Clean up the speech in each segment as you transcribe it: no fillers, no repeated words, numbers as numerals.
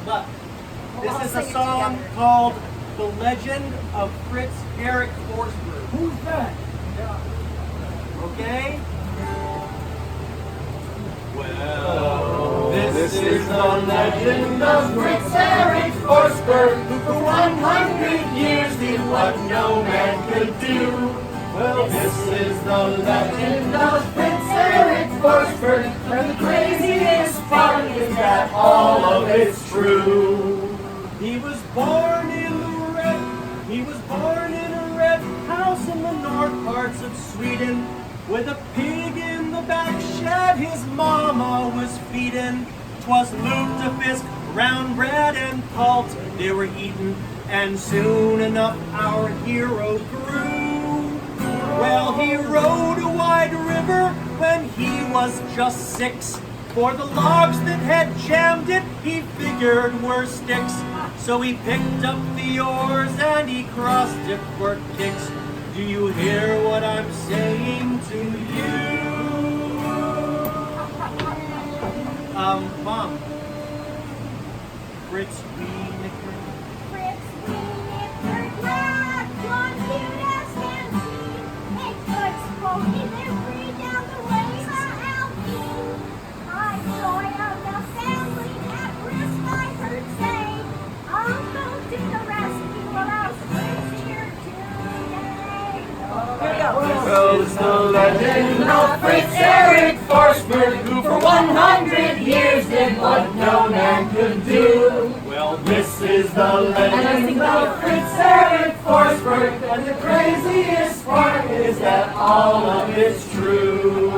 luck. This is a song called The Legend of Fritz Erick Forsberg. Who's that? Okay? Well, this is the legend of Fritz Erick Forsberg, who for 100 years did what no man could do. Well, this is the legend of Fritz Erick Forsberg, and the craziest part is that all of it's true. He was born in a red house in the north parts of Sweden, with a pig in the back shed his mama was feeding. 'Twas lutefisk, round bread and palt they were eating, and soon enough our hero grew. Well, he rode a wide river when he was just 6, for the logs that had jammed it he figured were sticks. So he picked up the oars and he crossed it for kicks. Do you hear what I'm saying to you? Mom. Fritz Wienicke. Fritz Wienicke, glad, John cute as can see. It could spooky free down the way to Alpine. I joy of the family at risk, I heard say. I'll go to the rescue of our Fritz here today. Well, it's the legend of Fritz Erick Forsberg, who for 100 years did what no man could do. Well, this is the legend of Fritz Erick Forsberg, and the craziest part is that all of it's true.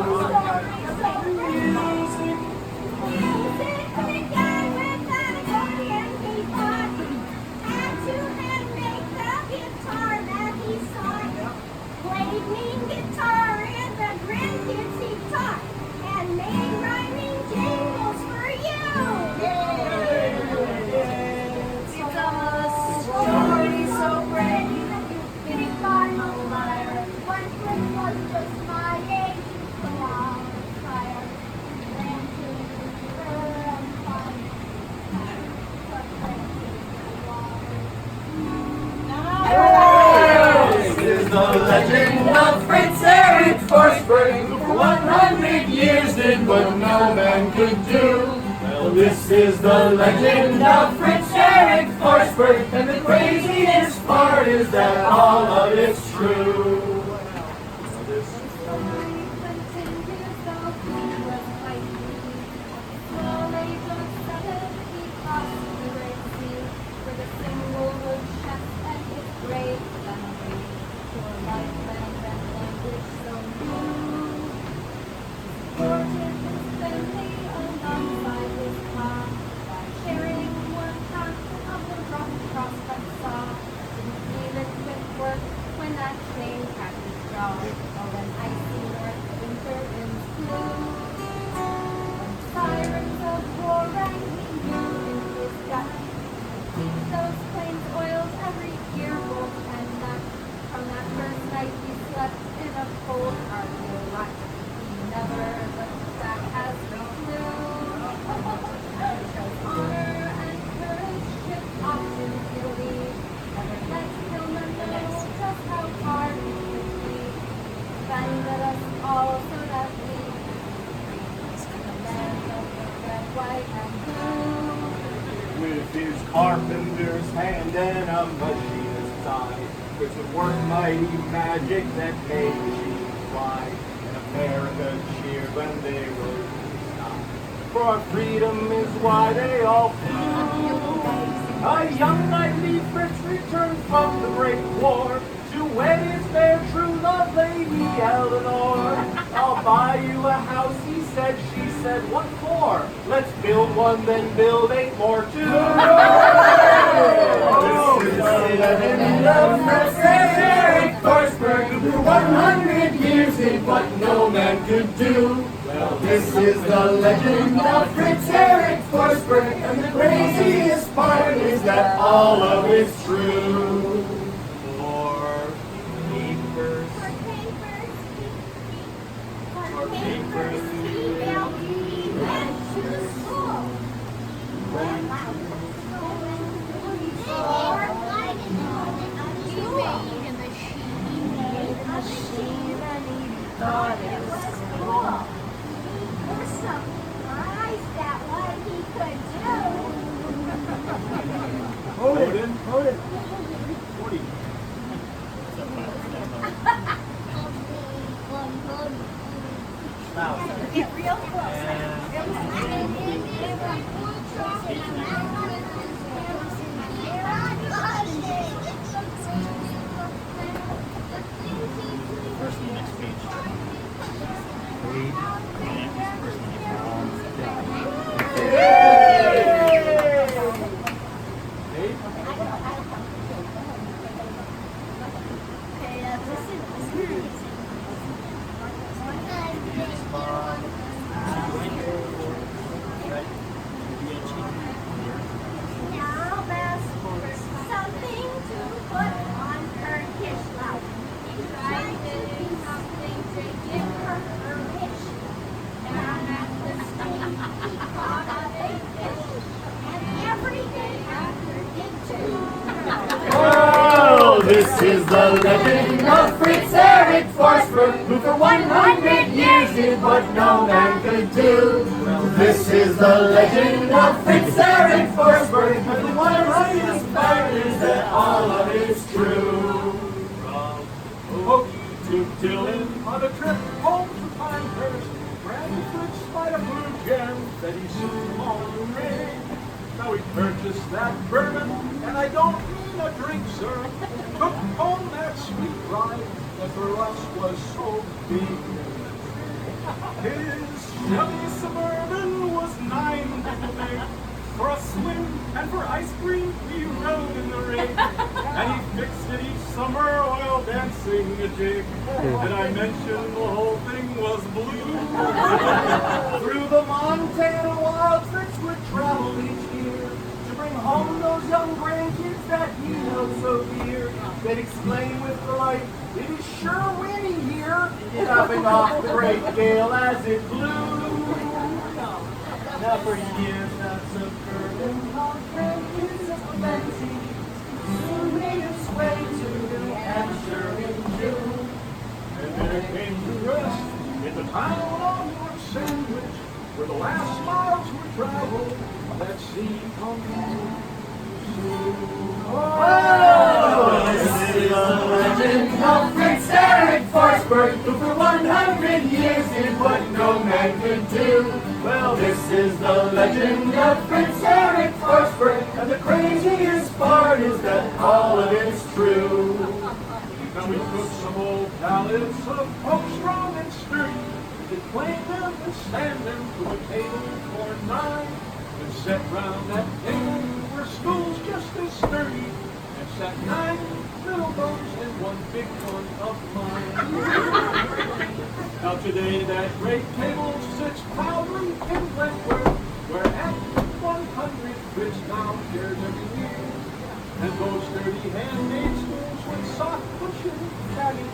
The legend of Fritz Erick Forsberg, who for 100 years did what no man could do. Well, this is the legend of Fritz Erick Forsberg, and the craziest part is that all of it's true. With his carpenter's hand and a machinist's eye, Fritz would work mighty magic that made machines fly. And America cheered when they rose to the sky, for our freedom is why they all flew. A young knightly Fritz returned from the Great War to wed his fair true love, Lady Eleanor. I'll buy you a house, he said. She said, what for? Let's build one, then build 8 more too. This is the legend of Fritz Erick Forsberg, who for 100 years did what no man could do. Well, this is the legend of Fritz Erick Forsberg, and the craziest part is that all of it's true. 40. Get real close. First one, next page. Now there's something to put on her dish lamp. He tried to do something to give her her wish. Down at the stream, he caught a big fish, and every day after it too. Oh, this is the legend of Fritz Erick Forsberg, who for 100 years did what no man could do. This is the legend of Fritz Erick Forsberg, and the one greatest part is that all of it's true. From to Dylan on a trip home to Pinehurst, Randy Fritz spied a blue gem that he soon on the ring. Now he purchased that bourbon, and I don't mean a drink, sir. Took home that sweet ride that for us was so big. His Chevy Suburban was 9 people big. For a swim and for ice cream, he rode in the rig. And he fixed it each summer while dancing a jig. And I mentioned the whole thing was blue. Through the Montana wilds, Fritz would travel each year to bring home those young grandkids that he held so dear. They'd exclaim with delight, "It is sure windy here," tapping off the great gale as it blew. Now for years that suburban grandkids of Plenty soon made its way to New Hampshire in June. And there came to rest in the town of North Sandwich, where the last miles were traveled that seacoast soon. Oh, this is the legend of Fritz Erick Forsberg, who for 100 years did what no man could do. Well, this is the legend of Fritz Erick Forsberg, and the craziest part is that all of it's true. Now we took some old ballads of folks strong and sturdy, and played them and stand them to a table for 9, and sat round that table where school's just as sturdy, and sat 9 little bones and one big one of mine. Now today that great table sits proudly in Wentworth, where at 100 Fritz now shares every year. And those sturdy handmade stools with soft cushion padding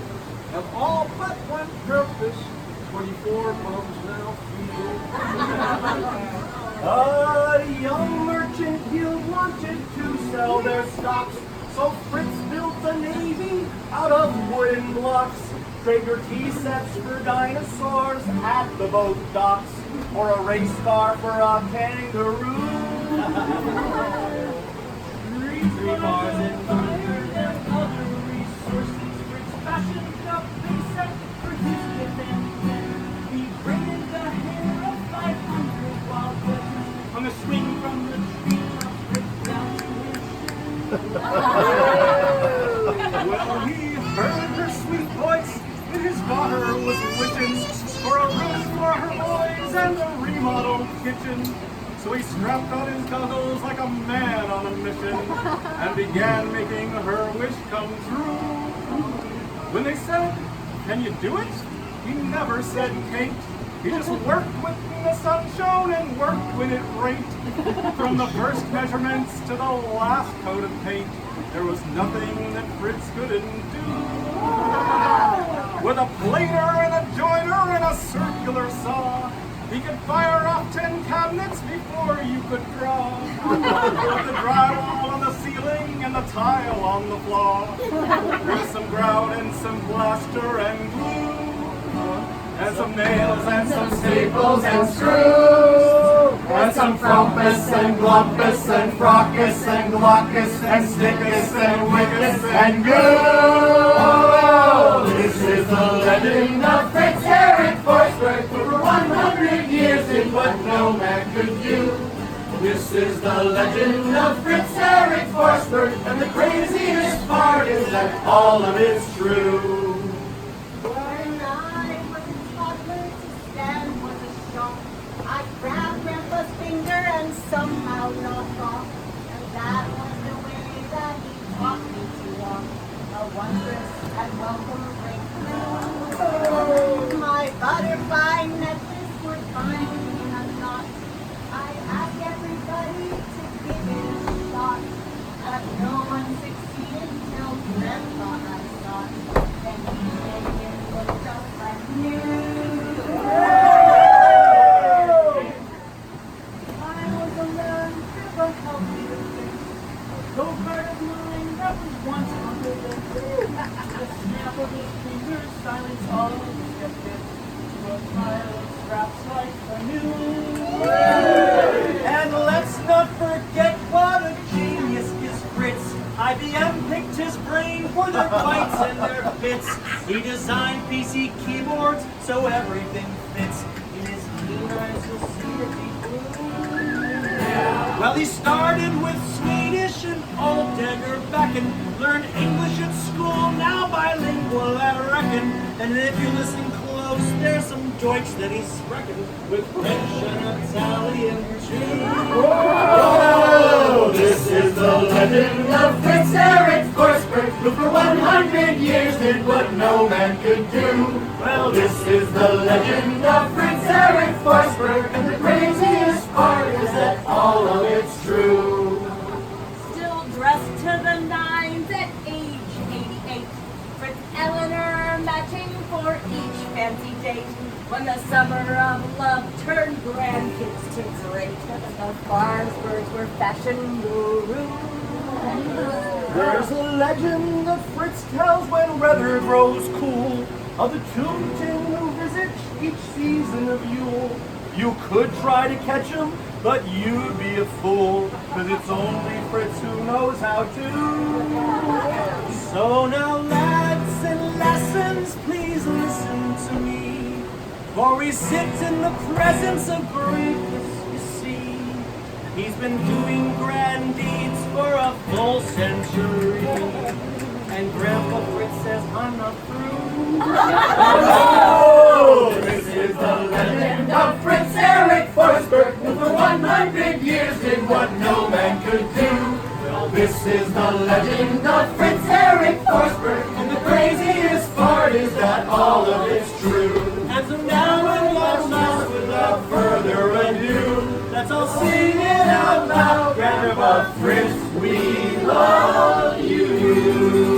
have all but one purpose. 24 bums now feel. A young merchant guild wanted to sell their stocks, so Fritz built a navy out of wooden blocks. Traeger tea sets for dinosaurs at the boat docks, or a race car for a kangaroo. Three bars and fire and other resources. Fritz fashioned up a set for his kids and men. He braided the hair of 500 wild geese, hung a swing from the tree top straight down to his shin. Well, he heard her sweet voice, and his daughter was wishing for a room for her boys and a remodeled kitchen. So he strapped on his goggles like a man on a mission and began making her wish come true. When they said, "Can you do it?" he never said can't. He just worked when the sun shone and worked when it rained. From the first measurements to the last coat of paint, there was nothing that Fritz couldn't do. With a planer and a joiner and a circular saw, he could fire off 10 cabinets before you could draw. With the drywall on the ceiling and the tile on the floor, with some grout and some plaster and glue, and some nails and some staples and screws. And some Frumpus and Glumpus and Frockus and Glockus and Stickus and Wickus and Goo. This is the legend of Fritz Erick Forsberg, who for 100 years did what no man could do. This is the legend of Fritz Erick Forsberg, and the craziest part is that all of it's true. When I was a toddler, to stand was a shock. I grabbed Grandpa's finger and somehow knocked off. And that was the way that he taught me to walk. A wondrous and welcome breakthrough. My butterfly necklace would bind me in a knot. I asked everybody to give it a shot. But no one succeeded till Grandpa I thought. Then he made it look just like new. I was a man with a healthy face. A go-kart of mine that was once under the bed. The snap of his fingers silenced all of his skeptics. To a pile of scraps like a new. And let's not forget what a genius is Fritz. IBM picked his brain for their bytes and their bits. He designed PC keyboards so everything fits. In his keen eyes you'll see that he Well, he started with Swedish and Old Dagger back and learned English at school, now bilingual I reckon. And if you listen close, there's some Deutsch that he's reckoned with French and Italian too. Whoa! This is the legend of Fritz Erick Forsberg, who for 100 years did what no man could do. Well, this is the legend of Fritz Erick Forsberg, and the craziest part is that all of it's true. Still dressed to the nines at age 88. Fritz Eleanor matching for each fancy date. When the summer of love turned grandkids to great, the Forsbergs were fashion gurus. There's a legend that Fritz tells when weather grows cool, of the tooting who visit each season of Yule. You could try to catch him, but you'd be a fool, cause it's only Fritz who knows how to. So now lads and lassons, please listen to me. For we sit in the presence of greatness, you see. He's been doing grand deeds for a full century. And Grandpa Fritz says, I'm not through. Oh, this is the legend of Fritz Erick Forsberg, who for 100 years did what no man could do. Well, this is the legend of Fritz Erick Forsberg, and the craziest part is that all of it's true. And so now and now, without further ado, let's all sing it out loud. Grandpa Fritz, we love you.